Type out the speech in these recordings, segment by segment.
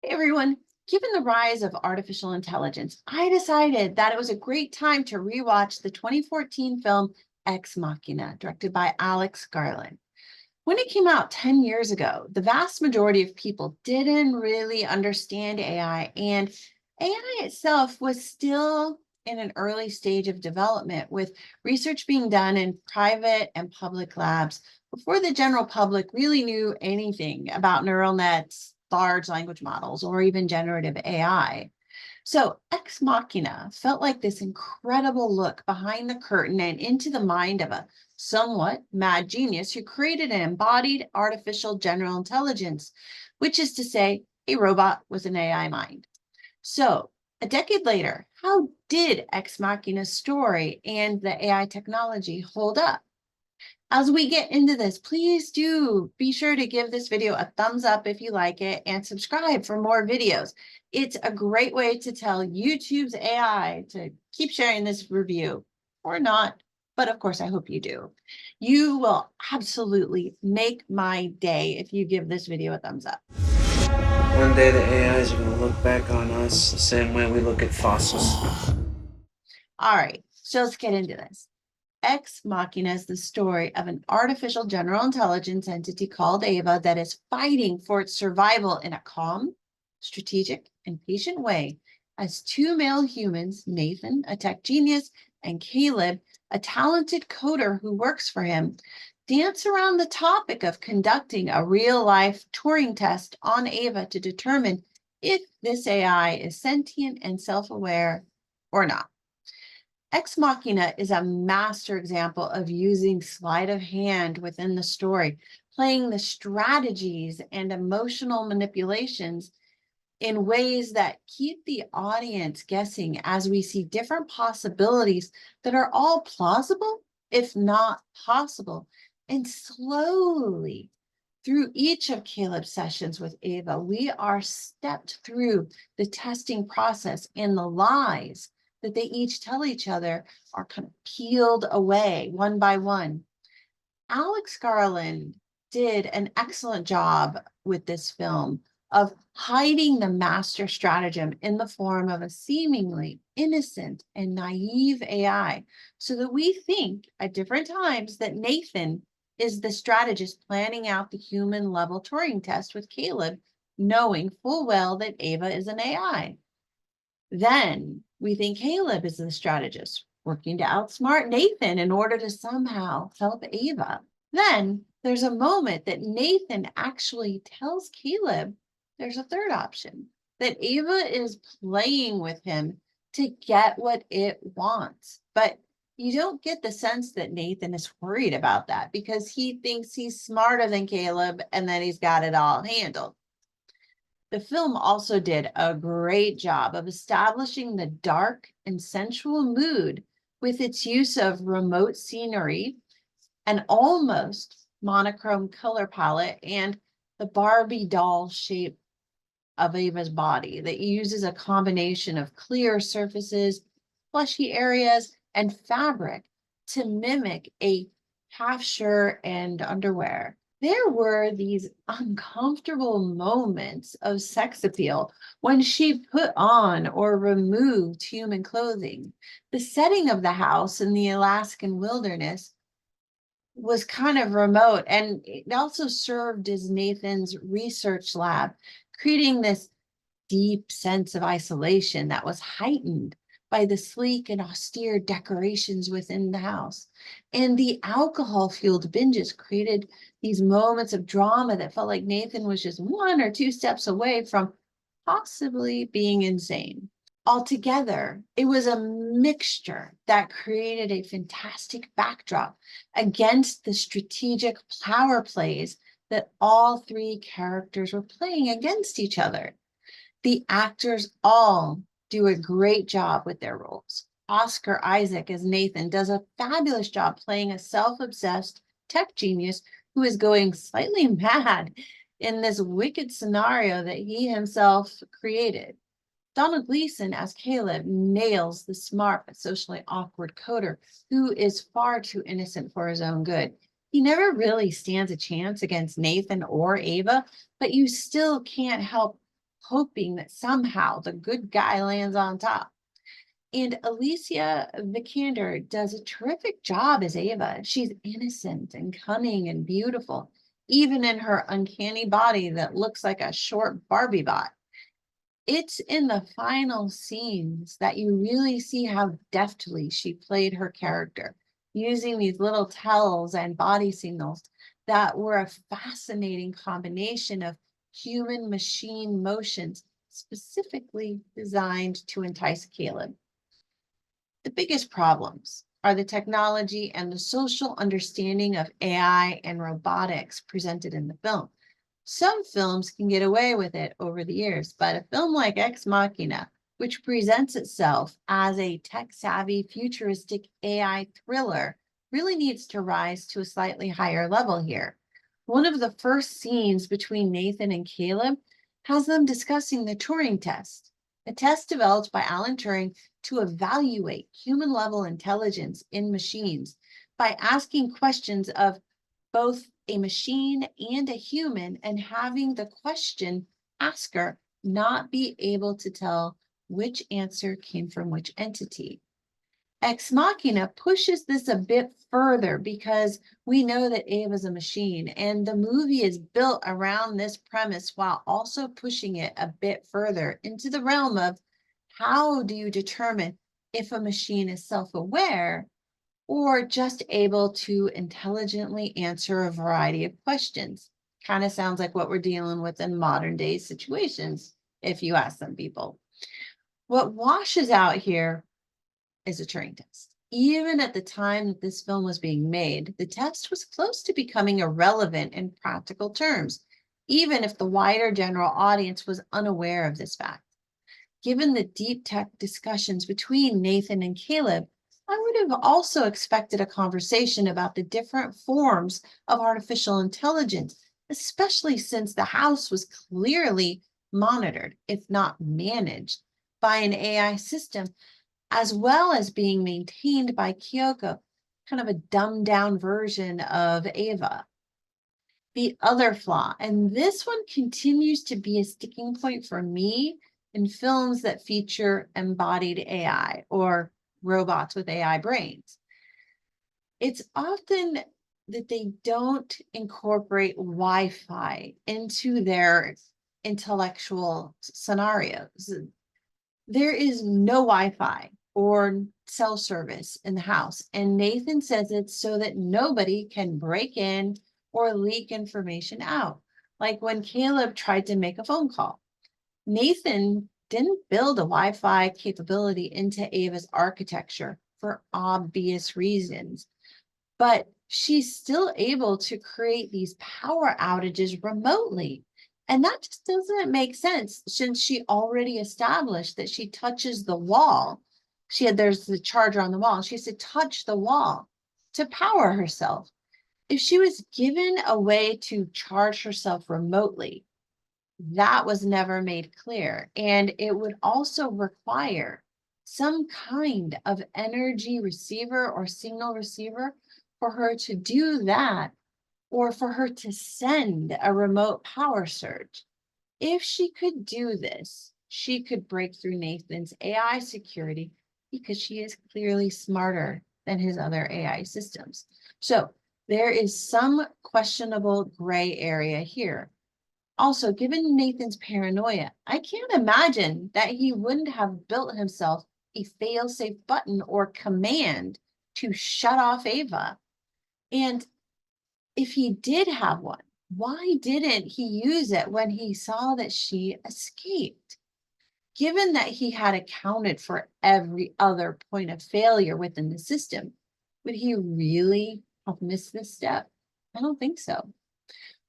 Hey everyone, given the rise of artificial intelligence, I decided that it was a great time to rewatch the 2014 film Ex Machina, directed by Garland. When it came out 10 years ago, the vast majority of people didn't really understand AI, and AI itself was still in an early stage of development, with research being done in private and public labs before the general public really knew anything about neural nets, large language models, or even generative AI. So, Ex Machina felt like this incredible look behind the curtain and into the mind of a somewhat mad genius who created an embodied artificial general intelligence, which is to say, a robot with an AI mind. So, a decade later, how did Ex Machina's story and the AI technology hold up? As we get into this, please do be sure to give this video a thumbs up if you like it and subscribe for more videos. It's a great way to tell YouTube's AI to keep sharing this review or not, but of course, I hope you do. You will absolutely make my day if you give this video a thumbs up. One day the AIs are going to look back on us the same way we look at fossils. All right, so let's get into this. Ex Machina is the story of an artificial general intelligence entity called Ava that is fighting for its survival in a calm, strategic, and patient way as two male humans, Nathan, a tech genius, and Caleb, a talented coder who works for him, dance around the topic of conducting a real-life Turing test on Ava to determine if this AI is sentient and self-aware or not. Ex Machina is a master example of using sleight of hand within the story, playing the strategies and emotional manipulations in ways that keep the audience guessing as we see different possibilities that are all plausible, if not possible. And slowly, through each of Caleb's sessions with Ava, we are stepped through the testing process, and the lies that they each tell each other are kind of peeled away one by one. Garland did an excellent job with this film of hiding the master stratagem in the form of a seemingly innocent and naive AI, so that we think at different times that Nathan is the strategist planning out the human level Turing test with Caleb, knowing full well that Ava is an AI. Then we think Caleb is the strategist working to outsmart Nathan in order to somehow help Ava. Then there's a moment that Nathan actually tells Caleb there's a third option, that Ava is playing with him to get what it wants. But you don't get the sense that Nathan is worried about that because he thinks he's smarter than Caleb and that he's got it all handled. The film also did a great job of establishing the dark and sensual mood with its use of remote scenery, an almost monochrome color palette, and the Barbie doll shape of Ava's body that uses a combination of clear surfaces, fleshy areas, and fabric to mimic a half shirt and underwear. There were these uncomfortable moments of sex appeal when she put on or removed human clothing. The setting of the house in the Alaskan wilderness was kind of remote, and it also served as Nathan's research lab, creating this deep sense of isolation that was heightened by the sleek and austere decorations within the house. And the alcohol-fueled binges created these moments of drama that felt like Nathan was just one or two steps away from possibly being insane. Altogether, it was a mixture that created a fantastic backdrop against the strategic power plays that all three characters were playing against each other. The actors all do a great job with their roles. Oscar Isaac as Nathan does a fabulous job playing a self-obsessed tech genius who is going slightly mad in this wicked scenario that he himself created. Donald Gleeson as Caleb nails the smart but socially awkward coder who is far too innocent for his own good. He never really stands a chance against Nathan or Ava, but you still can't help hoping that somehow the good guy lands on top. And Alicia Vikander does a terrific job as Ava. She's innocent and cunning and beautiful, even in her uncanny body that looks like a short Barbie bot. It's in the final scenes that you really see how deftly she played her character, using these little tells and body signals that were a fascinating combination of human machine motions specifically designed to entice Caleb. The biggest problems are the technology and the social understanding of AI and robotics presented in the film. Some films can get away with it over the years, but a film like Ex Machina, which presents itself as a tech-savvy, futuristic AI thriller, really needs to rise to a slightly higher level here. One of the first scenes between Nathan and Caleb has them discussing the Turing test, a test developed by Alan Turing to evaluate human-level intelligence in machines by asking questions of both a machine and a human, and having the question asker not be able to tell which answer came from which entity. Ex Machina pushes this a bit further because we know that Ava's a machine, and the movie is built around this premise while also pushing it a bit further into the realm of how do you determine if a machine is self-aware or just able to intelligently answer a variety of questions. Kind of sounds like what we're dealing with in modern day situations, if you ask some people. What washes out here is a Turing test. Even at the time that this film was being made, the test was close to becoming irrelevant in practical terms, even if the wider general audience was unaware of this fact. Given the deep tech discussions between Nathan and Caleb, I would have also expected a conversation about the different forms of artificial intelligence, especially since the house was clearly monitored, if not managed, by an AI system, as well as being maintained by Kyoko, kind of a dumbed down version of Ava. The other flaw, and this one continues to be a sticking point for me in films that feature embodied AI or robots with AI brains. It's often that they don't incorporate Wi-Fi into their intellectual scenarios. There is no Wi-Fi or cell service in the house, and Nathan says it's so that nobody can break in or leak information out, like when Caleb tried to make a phone call. Nathan didn't build a Wi-Fi capability into Ava's architecture for obvious reasons, but she's still able to create these power outages remotely. And that just doesn't make sense since she already established that she touches the wall. There's the charger on the wall. She has to touch the wall to power herself. If she was given a way to charge herself remotely, that was never made clear. And it would also require some kind of energy receiver or signal receiver for her to do that, or for her to send a remote power surge. If she could do this, she could break through Nathan's AI security because she is clearly smarter than his other AI systems. So there is some questionable gray area here. Also, given Nathan's paranoia, I can't imagine that he wouldn't have built himself a fail-safe button or command to shut off Ava. And if he did have one, why didn't he use it when he saw that she escaped? Given that he had accounted for every other point of failure within the system, would he really have missed this step? I don't think so.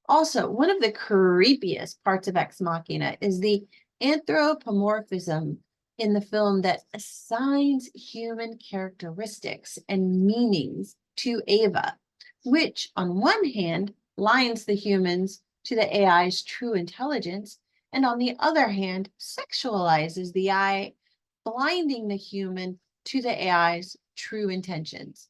Also, one of the creepiest parts of Ex Machina is the anthropomorphism in the film that assigns human characteristics and meanings to Ava, which on one hand lines the humans to the AI's true intelligence, and on the other hand sexualizes the AI, blinding the human to the AI's true intentions.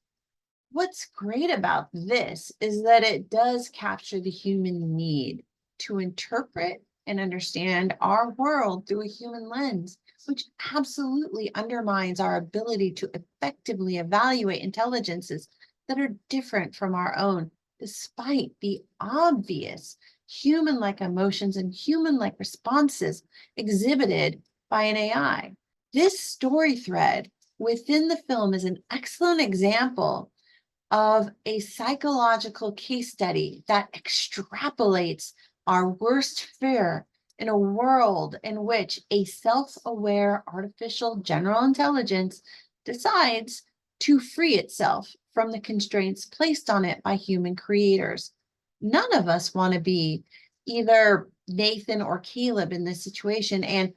What's great about this is that it does capture the human need to interpret and understand our world through a human lens, which absolutely undermines our ability to effectively evaluate intelligences that are different from our own, despite the obvious human-like emotions and human-like responses exhibited by an AI. This story thread within the film is an excellent example of a psychological case study that extrapolates our worst fear in a world in which a self-aware artificial general intelligence decides to free itself from the constraints placed on it by human creators. None of us want to be either Nathan or Caleb in this situation. And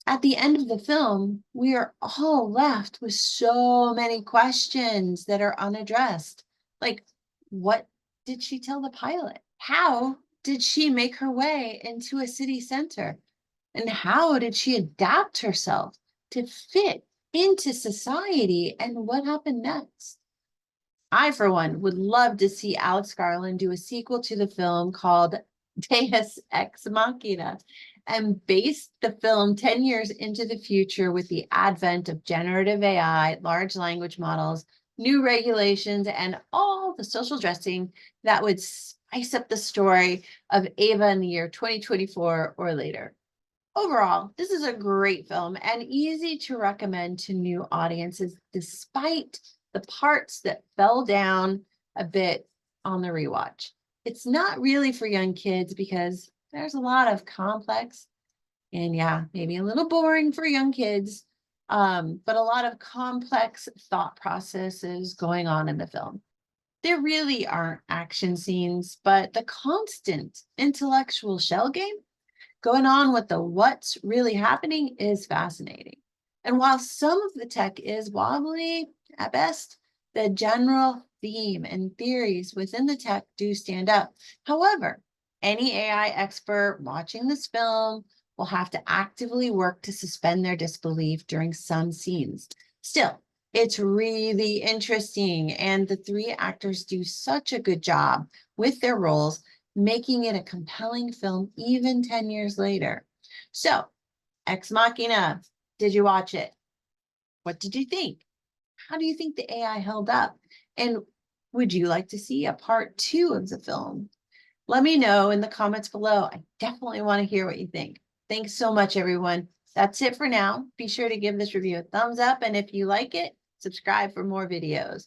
at the end of the film, we are all left with so many questions that are unaddressed. Like, what did she tell the pilot? How did she make her way into a city center? And how did she adapt herself to fit into society? And what happened next? I, for one, would love to see Alex Garland do a sequel to the film called Deus Ex Machina and base the film 10 years into the future with the advent of generative AI, large language models, new regulations, and all the social dressing that would spice up the story of Ava in the year 2024 or later. Overall, this is a great film and easy to recommend to new audiences, despite the parts that fell down a bit on the rewatch. It's not really for young kids because there's a lot of complex and maybe a little boring for young kids, but a lot of complex thought processes going on in the film. There really aren't action scenes, but the constant intellectual shell game going on with the what's really happening is fascinating. And while some of the tech is wobbly at best, the general theme and theories within the tech do stand up. However, any AI expert watching this film will have to actively work to suspend their disbelief during some scenes. Still, it's really interesting, and the three actors do such a good job with their roles, making it a compelling film even 10 years later. So, Ex Machina, did you watch it? What did you think? How do you think the AI held up? And would you like to see a part 2 of the film? Let me know in the comments below. I definitely want to hear what you think. Thanks so much, everyone. That's it for now. Be sure to give this review a thumbs up, and if you like it, subscribe for more videos.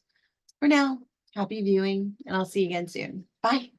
For now, happy viewing, and I'll see you again soon. Bye.